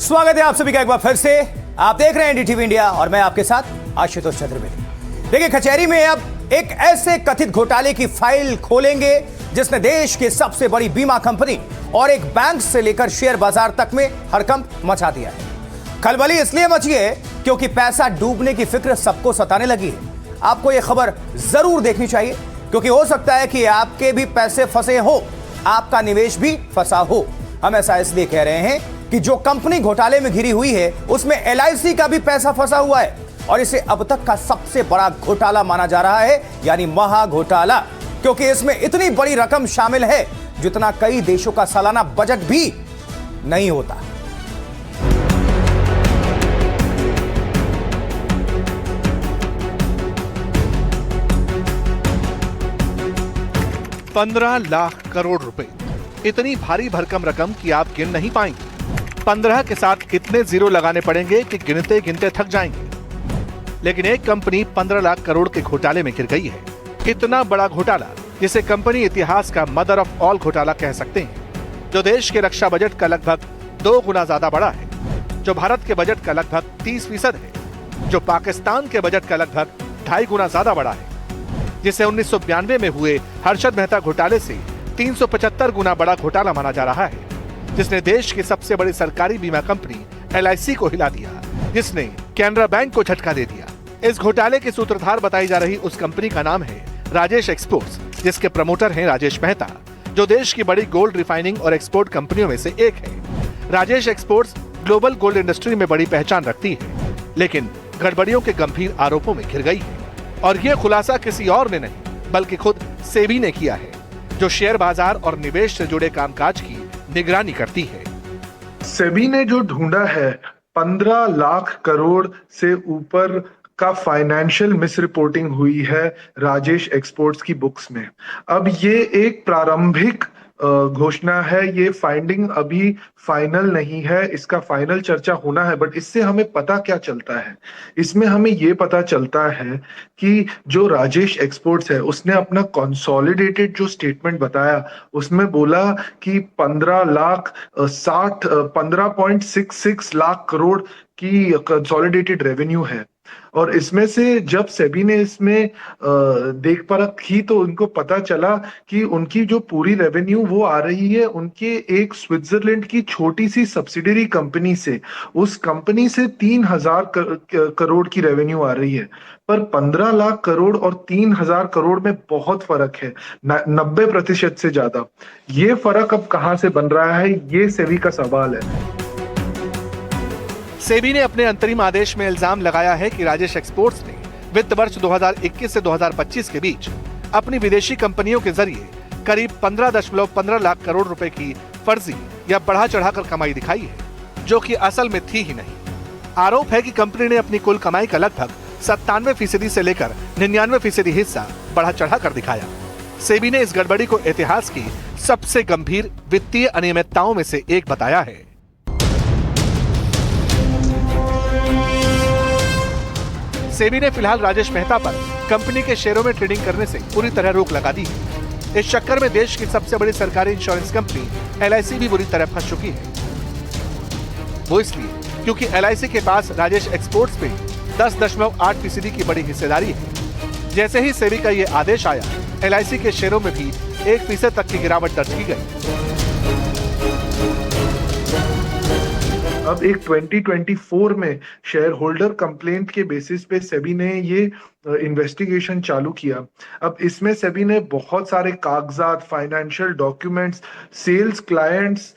स्वागत है आप सभी का एक बार फिर से। आप देख रहे हैं एनडीटीवी इंडिया और मैं आपके साथ आशुतोष चतुर्वेदी। देखिए, कचहरी में अब एक ऐसे कथित घोटाले की फाइल खोलेंगे जिसने देश की सबसे बड़ी बीमा कंपनी और एक बैंक से लेकर शेयर बाजार तक में हड़कंप मचा दिया है। खलबली इसलिए मची है क्योंकि पैसा डूबने की फिक्र सबको सताने लगी है। आपको यह खबर जरूर देखनी चाहिए क्योंकि हो सकता है कि आपके भी पैसे फंसे हो, आपका निवेश भी फंसा हो। हम ऐसा इसलिए कह रहे हैं कि जो कंपनी घोटाले में घिरी हुई है उसमें एलआईसी का भी पैसा फंसा हुआ है और इसे अब तक का सबसे बड़ा घोटाला माना जा रहा है, यानी महा घोटाला, क्योंकि इसमें इतनी बड़ी रकम शामिल है जितना कई देशों का सालाना बजट भी नहीं होता। ₹15 लाख करोड़ रुपए, इतनी भारी भरकम रकम कि आप गिन नहीं पाएंगे। 15 के साथ इतने जीरो लगाने पड़ेंगे कि गिनते गिनते थक जाएंगे। लेकिन एक कंपनी 15 लाख करोड़ के घोटाले में घिर गई है। इतना बड़ा घोटाला जिसे कंपनी इतिहास का मदर ऑफ ऑल घोटाला कह सकते हैं, जो देश के रक्षा बजट का लगभग 2 गुना ज्यादा बड़ा है, जो भारत के बजट का लगभग 30% है, जो पाकिस्तान के बजट का लगभग 2.5 गुना ज्यादा बड़ा है, जिसे 1992 में हुए हर्षद मेहता घोटाले से 375 गुना बड़ा घोटाला माना जा रहा है, जिसने देश की सबसे बड़ी सरकारी बीमा कंपनी एलआईसी को हिला दिया, जिसने कैनरा बैंक को झटका दे दिया। इस घोटाले के सूत्रधार बताई जा रही उस कंपनी का नाम है राजेश एक्सपोर्ट्स, जिसके प्रमोटर हैं राजेश मेहता, जो देश की बड़ी गोल्ड रिफाइनिंग और एक्सपोर्ट कंपनियों में से एक है। Rajesh exports global gold industry में बड़ी पहचान रखती है, लेकिन गड़बड़ियों के गंभीर आरोपों में घिर गई है। और यह खुलासा किसी और ने नहीं बल्कि खुद सेबी ने किया है, जो शेयर बाजार और निवेश से जुड़े कामकाज की निगरानी करती है। सेबी ने जो ढूंढा है 15 लाख करोड़ से ऊपर का फाइनेंशियल मिस रिपोर्टिंग हुई है राजेश एक्सपोर्ट्स की बुक्स में। अब ये एक प्रारंभिक घोषणा है, ये फाइंडिंग अभी फाइनल नहीं है, इसका फाइनल चर्चा होना है। बट इससे हमें पता क्या चलता है? इसमें हमें ये पता चलता है कि जो राजेश एक्सपोर्ट्स है उसने अपना कंसोलिडेटेड जो स्टेटमेंट बताया उसमें बोला कि 15.66 लाख करोड़ की कंसोलिडेटेड रेवेन्यू है। और इसमें से जब सेबी ने इसमें देख परख की तो उनको पता चला कि उनकी जो पूरी रेवेन्यू वो आ रही है उनके एक स्विट्जरलैंड की छोटी सी सब्सिडियरी कंपनी से। उस कंपनी से 3000 करोड़ की रेवेन्यू आ रही है, पर 15 लाख करोड़ और 3000 करोड़ में बहुत फर्क है, 90% से ज्यादा। ये फर्क अब कहां से बन रहा है, ये सेबी का सवाल है। सेबी ने अपने अंतरिम आदेश में इल्जाम लगाया है कि राजेश एक्सपोर्ट्स ने वित्त वर्ष 2021 से 2025 के बीच अपनी विदेशी कंपनियों के जरिए करीब 15.15 लाख करोड़ रुपए की फर्जी या बढ़ा चढ़ाकर कमाई दिखाई है, जो कि असल में थी ही नहीं। आरोप है कि कंपनी ने अपनी कुल कमाई का लगभग 97% से लेकर 99% हिस्सा बढ़ा चढ़ाकर दिखाया। सेबी ने इस गड़बड़ी को इतिहास की सबसे गंभीर वित्तीय अनियमितताओं में से एक बताया है। सेबी ने फिलहाल राजेश मेहता पर कंपनी के शेयरों में ट्रेडिंग करने से पूरी तरह रोक लगा दी है। इस चक्कर में देश की सबसे बड़ी सरकारी इंश्योरेंस कंपनी एलआईसी भी बुरी तरह फंस चुकी है। वो इसलिए क्योंकि एलआईसी के पास राजेश एक्सपोर्ट्स पे 10.8% की बड़ी हिस्सेदारी है। जैसे ही सेबी का ये आदेश आया, एलआईसी के शेयरों में भी 1% तक की गिरावट दर्ज की गई। अब एक 2024 में शेयर होल्डर कंप्लेंट के बेसिस पे सेबी ने ये इन्वेस्टिगेशन चालू किया। अब इसमें सेबी ने बहुत सारे कागजात, फाइनेंशियल डॉक्यूमेंट्स, सेल्स क्लाइंट्स,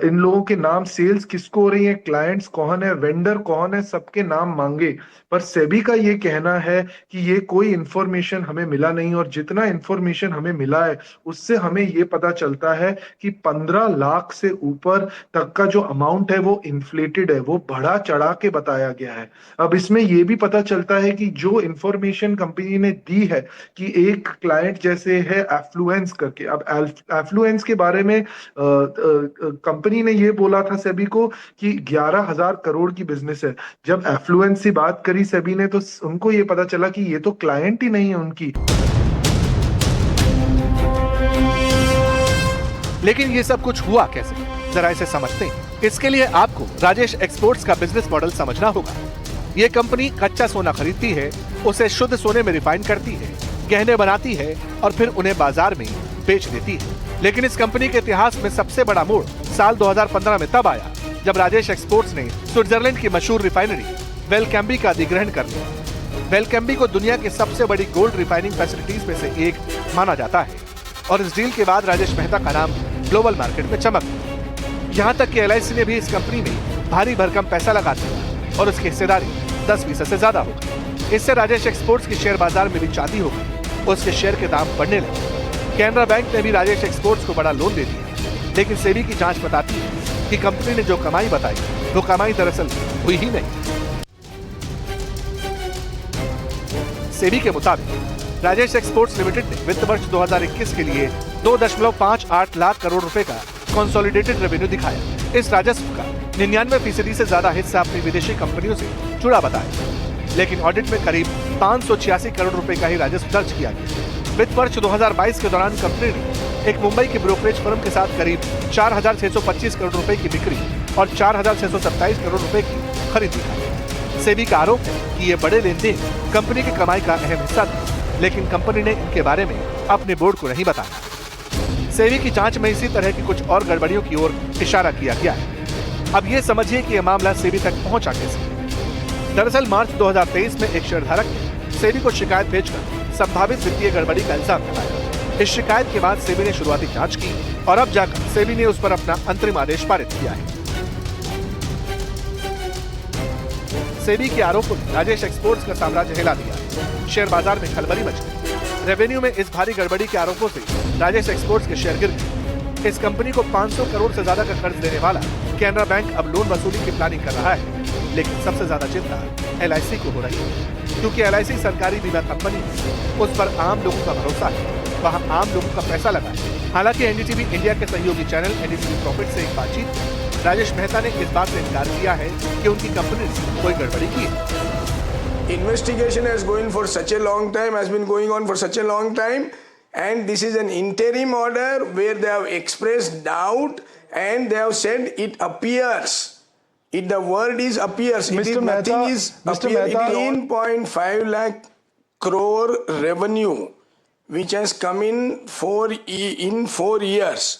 इन लोगों के नाम, सेल्स किसको हो रही है, क्लाइंट्स कौन है, वेंडर कौन है, सबके नाम मांगे। पर सेबी का ये कहना है कि ये कोई इंफॉर्मेशन हमें मिला नहीं, और जितना इंफॉर्मेशन हमें मिला है उससे हमें ये पता चलता है कि 15 लाख से ऊपर तक का जो अमाउंट है वो इन्फ्लेटेड है, वो बढ़ा चढ़ा के बताया गया है। अब इसमें ये भी पता चलता है कि जो इंफॉर्मेशन कंपनी ने दी है कि एक क्लाइंट जैसे है एफ्लुएंस करके। अब एफ्लुएंस के बारे में कंपनी ने ये बोला था सेबी को कि 11,000 करोड़ की बिजनेस है। जब एफ्लुएंस से बात करी सेबी ने तो उनको ये पता चला कि ये तो क्लाइंट ही नहीं है उनकी। लेकिन ये सब कुछ हुआ कैसे, जरा इसे समझते हैं। इसके लिए आपको राजेश एक्सपोर्ट्स का बिजनेस मॉडल समझना होगा। ये कंपनी कच्चा सोना खरीदती है, उसे शुद्ध सोने में रिफाइन करती है, गहने बनाती है और फिर उन्हें बाजार में बेच देती है। लेकिन इस कंपनी के इतिहास में सबसे बड़ा मोड़ साल 2015 में तब आया जब राजेश एक्सपोर्ट्स ने स्विट्जरलैंड की मशहूर रिफाइनरी वेलकैम्बी का अधिग्रहण कर लिया। वेलकैम्बी को दुनिया की सबसे बड़ी गोल्ड रिफाइनिंग फैसिलिटीज में से एक माना जाता है और इस डील के बाद राजेश मेहता का नाम ग्लोबल मार्केट में चमक गया। यहाँ तक कि LIC ने भी इस कंपनी में भारी भरकम पैसा लगा दिया और उसकी हिस्सेदारी 10% से ज्यादा हो गई। इससे राजेश एक्सपोर्ट्स की शेयर बाजार में भी चांदी हो गई, उसके शेयर के दाम बढ़ने लगे। कैनरा बैंक ने भी राजेश एक्सपोर्ट्स को बड़ा लोन दे दिया, लेकिन सेबी की जांच बताती है कि कंपनी ने जो कमाई बताई वो कमाई दरअसल हुई ही नहीं। सेबी के मुताबिक राजेश एक्सपोर्ट्स लिमिटेड ने वित्त वर्ष 2021 के लिए 2.58 लाख करोड़ रुपए का कंसोलिडेटेड रेवेन्यू दिखाया। इस राजस्व का 99% से ज्यादा हिस्सा अपनी विदेशी कंपनियों से जुड़ा बताया, लेकिन ऑडिट में करीब 586 करोड़ रुपए का ही राजस्व दर्ज किया गया। वित्त वर्ष 2022 के दौरान कंपनी ने एक मुंबई की ब्रोकरेज फर्म के साथ करीब 4,625 करोड़ रुपए की बिक्री और 4,627 करोड़ रुपए की खरीद दिखाई। सेबी का आरोप है कि ये बड़े लेन देन कंपनी की कमाई का अहम हिस्सा थे, लेकिन कंपनी ने इनके बारे में अपने बोर्ड को नहीं बताया। सेबी की जांच में इसी तरह की कुछ और गड़बड़ियों की ओर इशारा किया गया है। अब ये समझिए कि यह मामला सेबी तक पहुंचा कैसे। दरअसल मार्च 2023 में एक शेयरधारक ने सेबी को शिकायत भेजकर संभावित वित्तीय गड़बड़ी का इल्जाम लगाया। इस शिकायत के बाद सेबी ने शुरुआती जांच की और अब जाकर सेबी ने उस पर अपना अंतरिम आदेश पारित किया है। सेबी के आरोपों ने राजेश एक्सपोर्ट्स का साम्राज्य हिला दिया। शेयर बाजार में खलबली मच गई। रेवेन्यू में इस भारी गड़बड़ी के आरोपों से राजेश एक्सपोर्ट्स के शेयर गिर गए। इस कंपनी को 500 करोड़ से ज्यादा का कर्ज देने वाला कैनरा बैंक अब लोन वसूली की प्लानिंग कर रहा है, लेकिन सबसे ज्यादा चिंता LIC को हो रही है, क्योंकि LIC सरकारी बीमा कंपनी है, उस पर आम लोगों का भरोसा है, वहाँ आम लोगों का पैसा लगा है। हालांकि NDTV इंडिया के सहयोगी चैनल NDTV प्रॉफिट से एक बातचीत राजेश मेहता ने इस बात से इनकार किया है कि उनकी कंपनी ने कोई गड़बड़ी की है। Investigation has going for such a long time, has been going on for such a long time, and this is an interim order where they have expressed doubt and they have said it appears. The word is appears. It is nothing is appear. It is 1.5 lakh crore revenue which has come in 4 years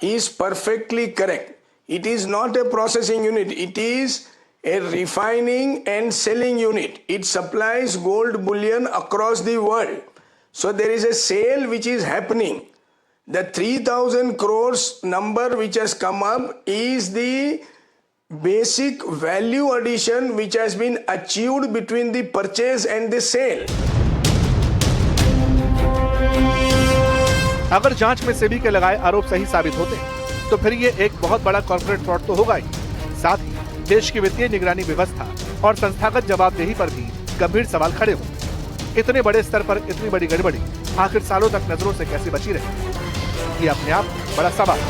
is perfectly correct. It is not a processing unit. It is a refining and selling unit. It supplies gold bullion across the world. So there is a sale which is happening. The 3,000 crores number which has come up is the basic value addition which has been achieved between the purchase and the sale. अगर जांच में सेबी के लगाए आरोप सही साबित होते हैं तो फिर ये एक बहुत बड़ा कॉर्पोरेट फ्रॉड तो होगा ही, साथ ही देश की वित्तीय निगरानी व्यवस्था और संस्थागत जवाबदेही पर भी गंभीर सवाल खड़े होंगे। इतने बड़े स्तर पर इतनी बड़ी गड़बड़ी आखिर सालों तक नजरों से कैसे बची रही, ये अपने आप बड़ा सवाल है।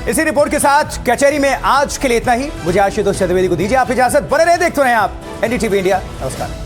इसी रिपोर्ट के साथ कचहरी में आज के लिए इतना ही। मुझे आशुतोष चतुर्वेदी को दीजिए आप इजाजत। बने रहे देखते रहे आप NDTV इंडिया। नमस्कार।